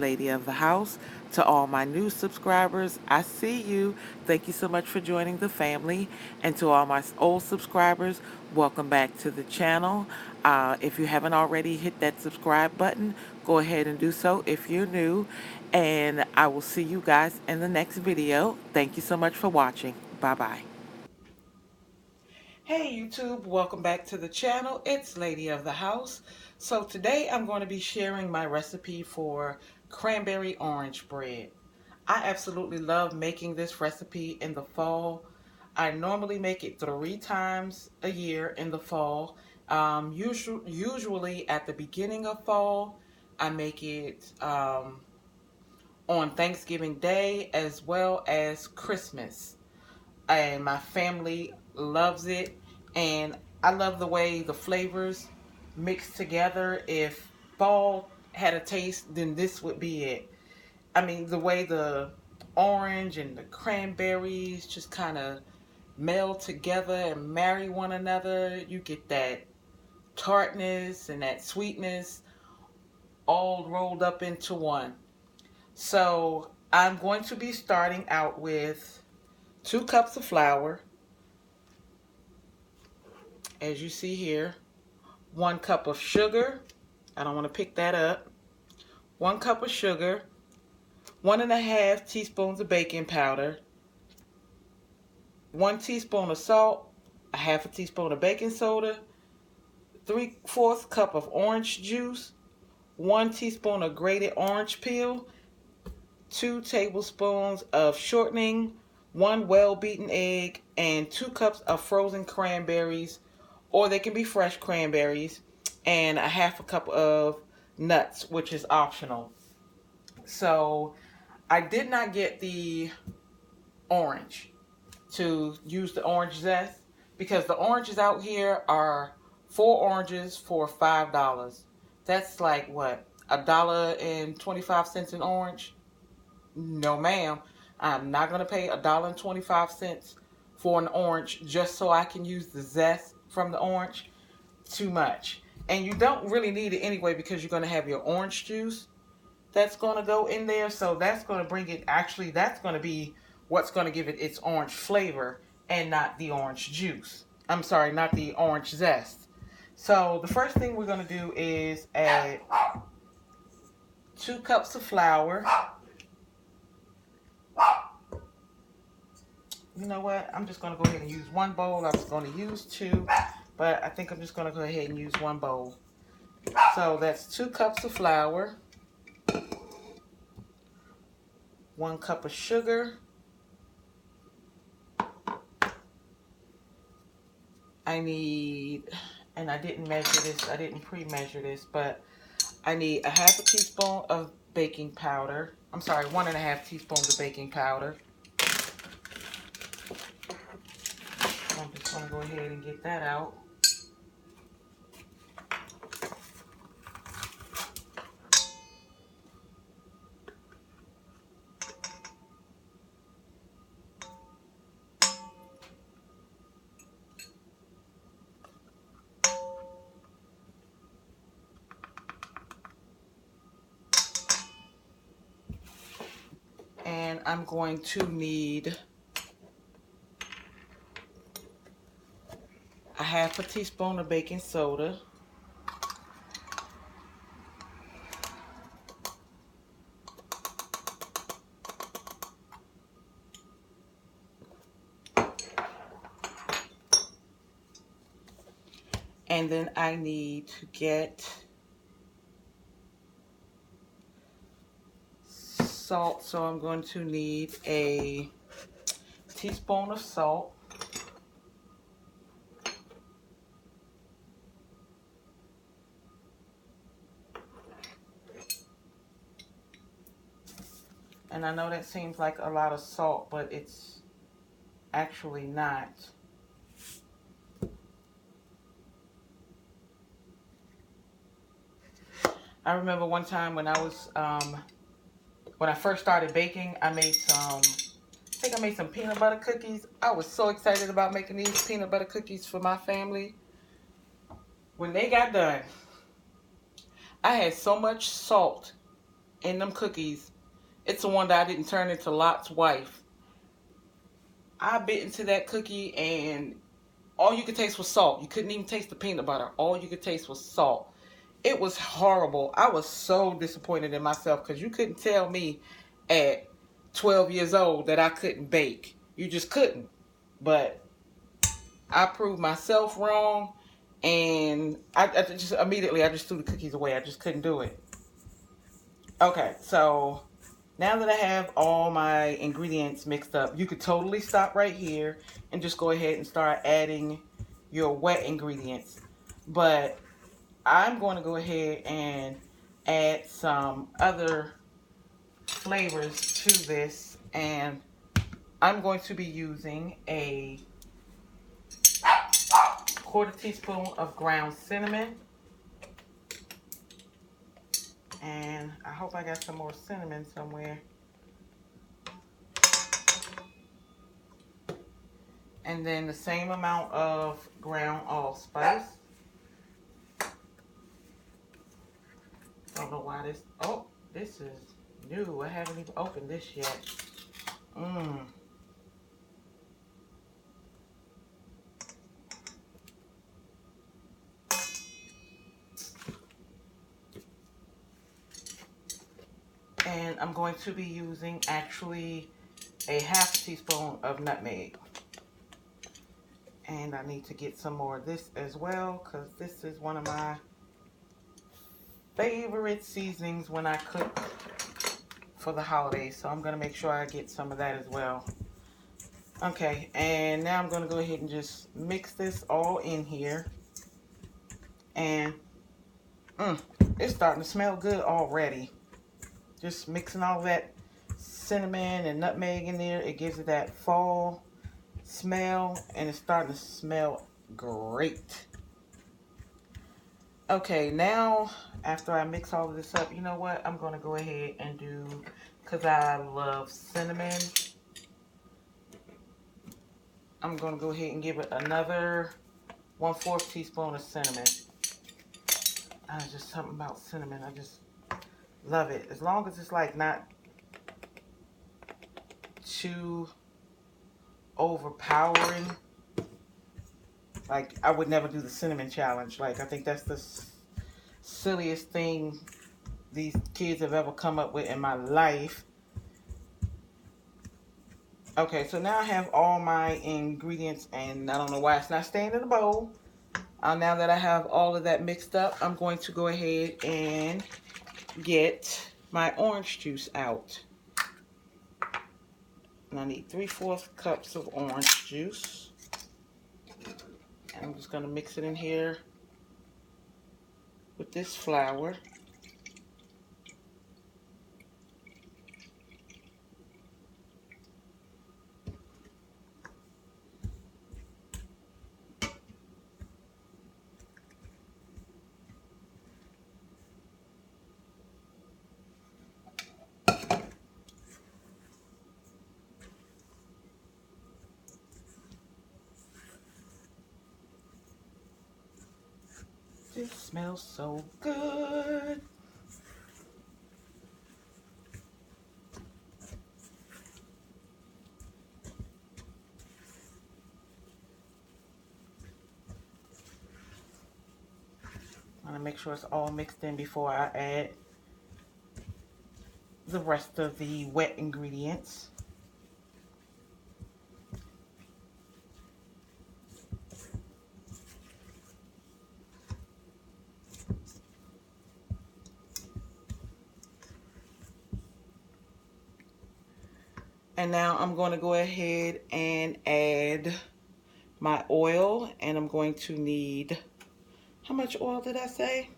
Lady of the house. To all my new subscribers, I see you. Thank you so much for joining the family. And to all my old subscribers, welcome back to the channel. If you haven't already hit that subscribe button, go ahead and do so if you're new. And I will see you guys in the next video. Thank you so much for watching. Bye bye. Hey YouTube, welcome back to the channel. It's Lady of the House. So today I'm going to be sharing my recipe for cranberry orange bread. I absolutely love making this recipe in the fall. I normally make it 3 times a year in the fall. Usually at the beginning of fall. I make it on Thanksgiving Day as well as Christmas, and my family loves it, and I love the way the flavors mix together. If fall had a taste, then this would be it. I mean, the way the orange and the cranberries just kind of meld together and marry one another, you get that tartness and that sweetness all rolled up into one. So I'm going to be starting out with 2 cups of flour, as you see here, 1 cup of sugar. I don't want to pick that up. 1 cup of sugar, 1.5 teaspoons of baking powder, 1 teaspoon of salt, a half a teaspoon of baking soda, 3/4 cup of orange juice, 1 teaspoon of grated orange peel, 2 tablespoons of shortening, 1 well-beaten egg, and 2 cups of frozen cranberries, or they can be fresh cranberries, and a half a cup of nuts, which is optional. So I did not get the orange to use the orange zest because the oranges out here are 4 oranges for $5. That's like what, $1.25 an orange? No, ma'am. I'm not going to pay $1.25 for an orange just so I can use the zest from the orange. Too much. And you don't really need it anyway because you're going to have your orange juice that's going to go in there. So that's going to bring it, actually, that's going to be what's going to give it its orange flavor and not the orange juice. I'm sorry, not the orange zest. So the first thing we're going to do is add 2 cups of flour. You know what? I'm just going to go ahead and use 1 bowl. I was going to use 2, but I think I'm just going to go ahead and use 1 bowl. So that's 2 cups of flour, 1 cup of sugar. I need, and I didn't measure this, I didn't pre-measure this, but I need a half a teaspoon of baking powder. I'm sorry, 1.5 teaspoons of baking powder. I'm just going to go ahead and get that out. And I'm going to need a half a teaspoon of baking soda. And then I need to get salt. So I'm going to need a teaspoon of salt. And I know that seems like a lot of salt, but it's actually not. I remember one time when I was, when I first started baking, I think I made some peanut butter cookies. I was so excited about making these peanut butter cookies for my family. When they got done, I had so much salt in them cookies. It's the one that I didn't turn into Lot's wife. I bit into that cookie and all you could taste was salt. You couldn't even taste the peanut butter. All you could taste was salt. It was horrible. I was so disappointed in myself because you couldn't tell me at 12 years old that I couldn't bake. You just couldn't. But I proved myself wrong, and I just immediately I just threw the cookies away. I just couldn't do it. Okay, so now that I have all my ingredients mixed up, you could totally stop right here and just go ahead and start adding your wet ingredients. But I'm going to go ahead and add some other flavors to this, and I'm going to be using a quarter teaspoon of ground cinnamon, and I hope I got some more cinnamon somewhere. And then the same amount of ground allspice. Don't know why this, oh, this is new. I haven't even opened this yet. And I'm going to be using actually a half teaspoon of nutmeg. And I need to get some more of this as well, because this is one of my favorite seasonings when I cook for the holidays. So I'm going to make sure I get some of that as well. Okay, and now I'm going to go ahead and just mix this all in here. And it's starting to smell good already. Just mixing all that cinnamon and nutmeg in there, it gives it that fall smell, and it's starting to smell great. Okay, now after I mix all of this up, you know what? I'm going to go ahead and do, because I love cinnamon, I'm going to go ahead and give it another 1/4 teaspoon of cinnamon. Just something about cinnamon. I just love it. As long as it's like not too overpowering. Like, I would never do the cinnamon challenge. Like, I think that's the silliest thing these kids have ever come up with in my life. Okay, so now I have all my ingredients, and I don't know why it's not staying in the bowl. Now that I have all of that mixed up, I'm going to go ahead and get my orange juice out. And I need 3/4 cups of orange juice. And I'm just going to mix it in here with this flour. This smells so good. I'm gonna make sure it's all mixed in before I add the rest of the wet ingredients. And now I'm going to go ahead and add my oil, and I'm going to need, how much oil did I say?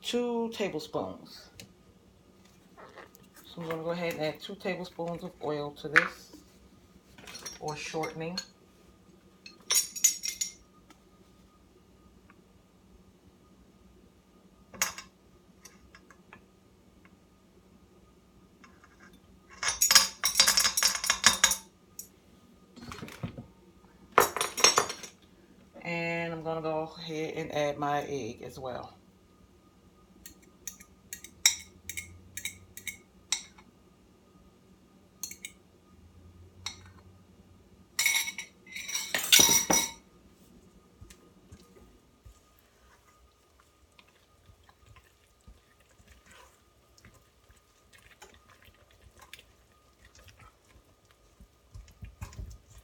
2 tablespoons. So I'm going to go ahead and add 2 tablespoons of oil to this, or shortening. And I'm going to go ahead and add my egg as well.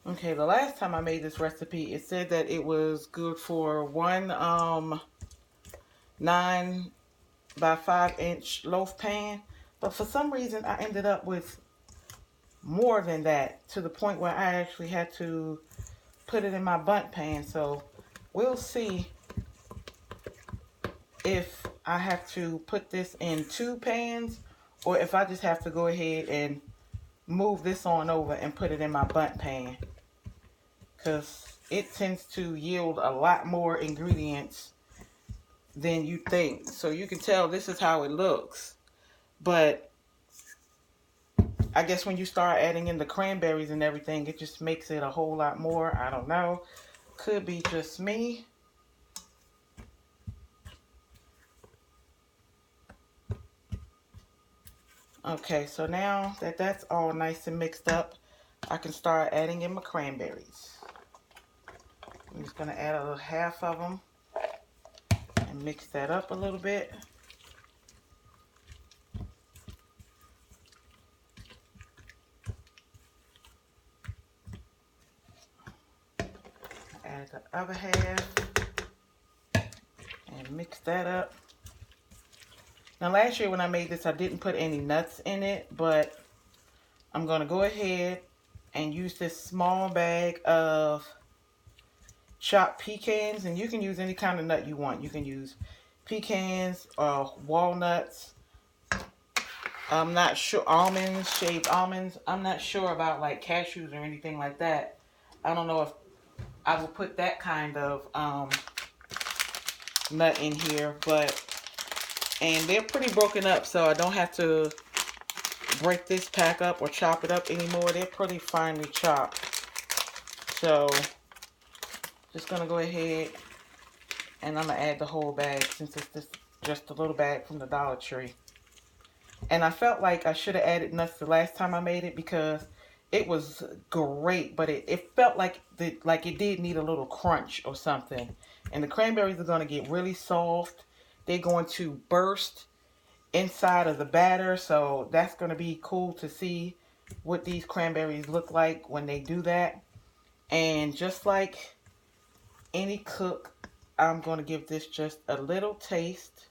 Okay, the last time I made this recipe, it said that it was good for one 9 by 5 inch loaf pan. But for some reason, I ended up with more than that, to the point where I actually had to put it in my bundt pan. So we'll see if I have to put this in 2 pans, or if I just have to go ahead and move this on over and put it in my bundt pan, because it tends to yield a lot more ingredients than you think. So you can tell this is how it looks, but I guess when you start adding in the cranberries and everything, it just makes it a whole lot more. I don't know, could be just me. Okay, so now that that's all nice and mixed up, I can start adding in my cranberries. I'm just going to add a little half of them and mix that up a little bit. Add the other half and mix that up. Now last year when I made this, I didn't put any nuts in it, but I'm going to go ahead and use this small bag of chopped pecans, and you can use any kind of nut you want. You can use pecans or walnuts. I'm not sure, almonds, shaved almonds. I'm not sure about like cashews or anything like that. I don't know if I will put that kind of nut in here, but, and they're pretty broken up, so I don't have to break this pack up or chop it up anymore. They're pretty finely chopped. So just gonna go ahead and I'm gonna add the whole bag, since it's just a little bag from the Dollar Tree. And I felt like I should have added nuts the last time I made it, because it was great, but it felt like it did need a little crunch or something. And the cranberries are going to get really soft. They're going to burst inside of the batter, so that's going to be cool to see what these cranberries look like when they do that. And just like any cook, I'm going to give this just a little taste.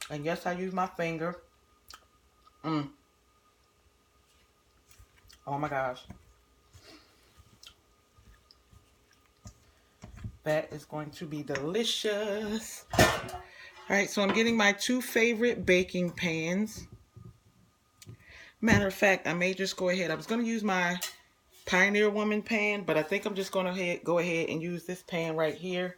And yes, I use my finger. Oh my gosh. That is going to be delicious. Alright, so I'm getting my 2 favorite baking pans. Matter of fact, I may just go ahead. I was going to use my Pioneer Woman pan, but I think I'm just going to go ahead and use this pan right here.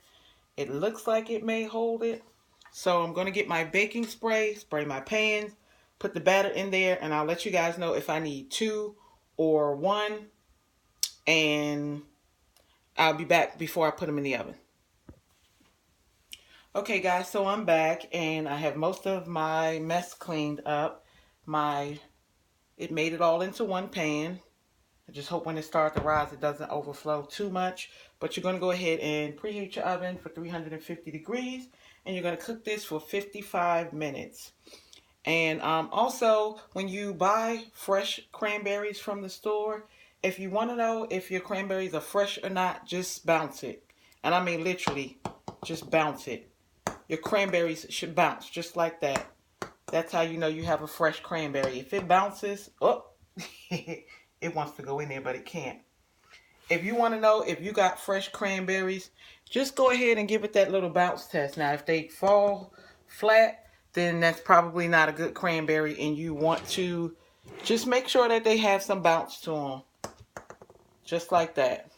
It looks like it may hold it. So I'm going to get my baking spray, spray my pans, put the batter in there, and I'll let you guys know if I need 2 or 1. And I'll be back before I put them in the oven. Okay guys, so I'm back and I have most of my mess cleaned up. It made it all into one pan. I just hope when it starts to rise it doesn't overflow too much. But you're going to go ahead and preheat your oven for 350 degrees. And you're going to cook this for 55 minutes. And also, when you buy fresh cranberries from the store, if you want to know if your cranberries are fresh or not, just bounce it. And I mean literally, just bounce it. Your cranberries should bounce just like that. That's how you know you have a fresh cranberry. If it bounces, oh, it wants to go in there, but it can't. If you want to know if you got fresh cranberries, just go ahead and give it that little bounce test. Now, if they fall flat, then that's probably not a good cranberry, and you want to just make sure that they have some bounce to them. Just like that.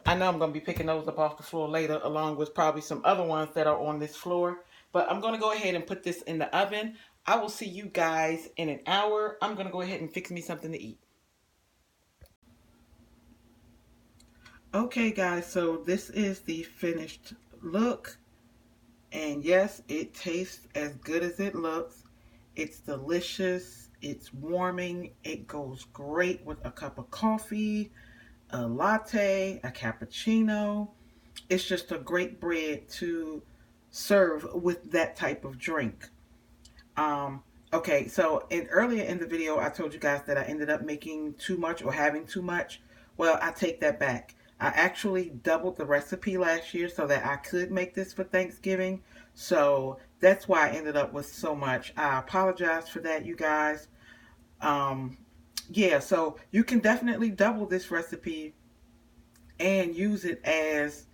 I know I'm going to be picking those up off the floor later, along with probably some other ones that are on this floor. But I'm going to go ahead and put this in the oven. I will see you guys in an hour. I'm going to go ahead and fix me something to eat. Okay guys, so this is the finished look. And yes, it tastes as good as it looks. It's delicious. It's warming. It goes great with a cup of coffee, a latte, a cappuccino. It's just a great bread to serve with that type of drink. Okay, so earlier in the video, I told you guys that I ended up making too much or having too much. Well, I take that back. I actually doubled the recipe last year so that I could make this for Thanksgiving. So that's why I ended up with so much. I apologize for that, you guys. Um, yeah, so you can definitely double this recipe and use it as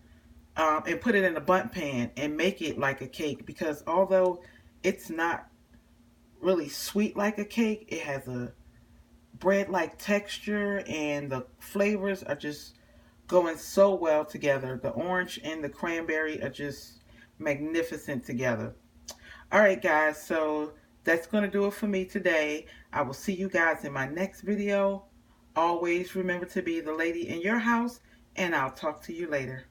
and put it in a bundt pan and make it like a cake, because although it's not really sweet like a cake, it has a bread like texture and the flavors are just going so well together. The orange and the cranberry are just magnificent together. All right, guys, so that's going to do it for me today. I will see you guys in my next video. Always remember to be the lady in your house, and I'll talk to you later.